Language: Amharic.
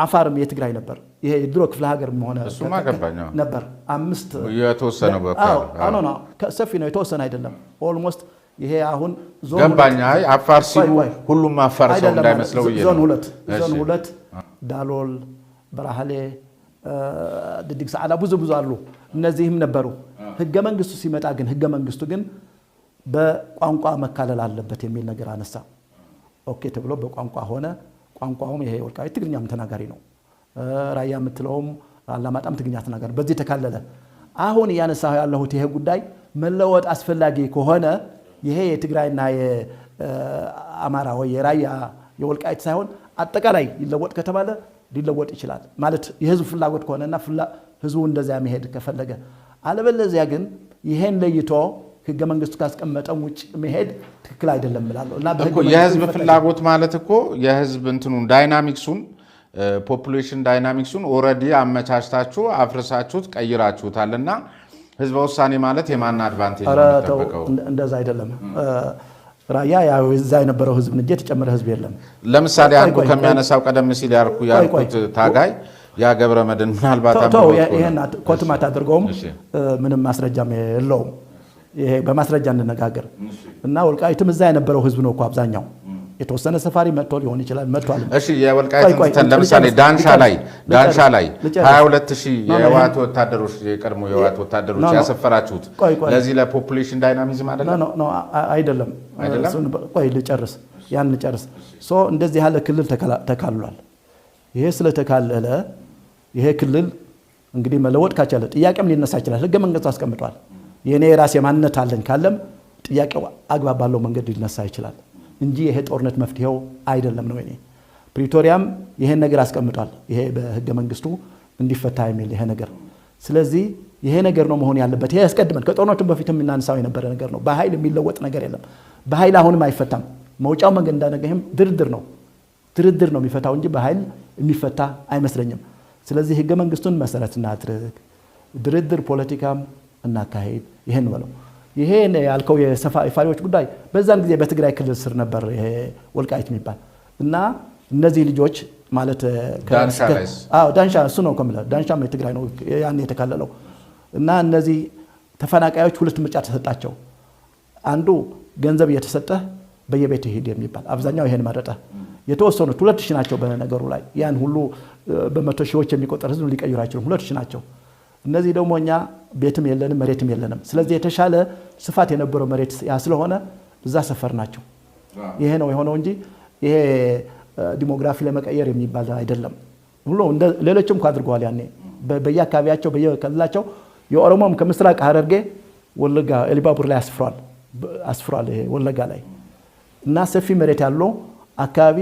አፋርም የትግራይ ነበር ይሄ ድሮ ክፍለ ሀገር ሆነ እሱማ ገባኝ ነበር 5 የተወሰነ በቃ አዎ ሰፊ ነው የተወሰነ አይደለም ኦልሞስት ይሄ አሁን ዞን ገባኝ አይ አፋር ሲሉ ሁሉም አፋር ሰው እንዳይመስለው ዞን 2 ዳሎል በራሃሌ ድድግ ሰዓላ ብዙ አሉ እነዚህም ነበሩ ህገ መንግስቱ ሲመጣ ግን ህገ መንግስቱ ግን በቋንቋ መካለል አለበት የሚል ነገር አነሳ ኦኬ ተብሎ በቋንቋ ሆነ ቋንቋውም ይሄ ወልቃይት ትግርኛም ተናጋሪ ነው ራያ የምትለውም አላማጣም ትግርኛ ተናጋሪ በዚህ ተካለለ አሁን ያነሳው ያለሁት ይሄ ጉዳይ መለወጥ አስፈላጊ ከሆነ ይሄ የትግራይና የአማራ ወይ የራያ የወልቃይት ሳይሆን አጠቃላይ ይለወጥ ከተባለ ሊለወጥ ይችላል ማለት የህዝብ ፍላጎት ከሆነና ህዝቡ እንደዛ መሄድ ከፈለገ አለበለዚያ ግን ይሄን ለይቶ ህገ መንግስቱ ካስቀመጠው ውጭ መሄድ ትክክል አይደለም ብላለሁ እና በህገ የህዝብ ፍላጎት ማለት እኮ የህዝብ እንትኑን ዳይናሚክሱን ፖፑሌሽን ዳይናሚክሱን ኦሬዲ አመቻችታችሁ አፍርሳችሁት ቀይራችሁታልና ህዝብ ውሳኔ ማለት የማን አድቫንቴጅ ነው ተጠብቀው እንደዛ አይደለም ራያ ያው እዛ የነበረው ህዝብ እንጂ ተጨመረ ህዝብ የለም ለምሳሌ አንዱ ከሚያነሳው ቀደም ሲል ያልኩት ታጋይ ያ ገብረ መድን ምናልባት አባው ይሄን ኮትማት አድርገውም ምንም ማስረጃም የለውም ይሄ በማስረጃ እንነጋገር እና ወልቃይትም እዛ የነበረው ህዝብ ነው እኮ አብዛኛው የተወሰነ ሰፋሪ መጥቶ ሊሆን ይችላል መጥቷል እሺ የወልቃይት ለምሳሌ ዳንሻ ላይ 22000 የዋት ወታደሮች የቀድሞ የዋት ወታደሮች ያሰፈራችሁት ለዚህ ለፖፑሌሽን ዳይናሚዝም አይደለም ነው አይደለም ቆይ ልጨርስ ያን ልጨርስ ሶ እንደዚህ ያለ ክልል ተካልሏል ይሄ ስለተካለለ ይሄ ክልል እንግዲህ መለወጥ ካቻለ ጥያቄም ሊነሳ ይችላል ህገ መንግስቱ አስቀምጧል የኔ ራስ የማንነት አለኝ ካለም ጥያቄው አግባብ ባለው መንገድ ሊነሳ ይችላል እንጂ ይሄ ጦርነት መፍትሄው አይደለም ነው እኔ ፕሪቶሪያም ይሄን ነገር አስቀምጧል ይሄ በህገ መንግስቱ እንዲፈታ የሚል ይሄ ነገር ስለዚህ ይሄ ነገር ነው መሆን ያለበት ይሄ ያስቀድመን ከጦርነቱ በፊትም እናንሳው የነበረ ነገር ነው በኃይል የሚለወጥ ነገር የለም በኃይል አሁንም አይፈታም መውጫው መንገድ እንዳነገህም ድርድር ነው የሚፈታው እንጂ በኃይል የሚፈታ አይመስለኝም ስለዚህ ህገ መንግስቱን መሰረት እናድርግ ድርድር ፖለቲካም እናካሄድ ይሄን ነው ይሄ ያልከው የሰፋሪዎች ጉዳይ በዛን ጊዜ በትግራይ ክልል ስር ነበር ይሄ ወልቃይት የሚባል እና እነዚህ ልጆች ማለት ዳንሻ እሱ ነው ከመለ ዳንሻም የትግራይ ነው ያን የተካለለው እና እነዚህ ተፈናቃዮች ሁለት ምርጫ ተሰጣቸው አንዱ ገንዘብ እየተሰጠ በየቤት ይሄድ የሚባል አብዛኛው ይሄን መረጠ የተወሰኑት 2000 ናቸው በነገሩ ላይ ያን ሁሉ በመቶ ሺዎች የሚቆጠር ህዝብ ሊቀይሩ አይችሉም 2000 ናቸው እነዚህ ደግሞ እኛ ቤትም የለንም መሬትም የለንም ስለዚህ የተሻለ ስፋት የነበረው መሬት ያ ስለሆነ እዛ ሰፈር ናቸው ይሄ ነው የሆነው እንጂ ይሄ ዲሞግራፊ ለመቀየር የሚባል አይደለም ሁሉ ሌሎችም አድርገዋል ያኔ በየአካባቢያቸው በየከልላቸው የኦሮሞም ከምስራቅ ሐረርጌ ወለጋ ኤሊባቡር ላይ አስፍሯል ይሄ ወለጋ ላይ እና ሰፊ መሬት ያለው አካባቢ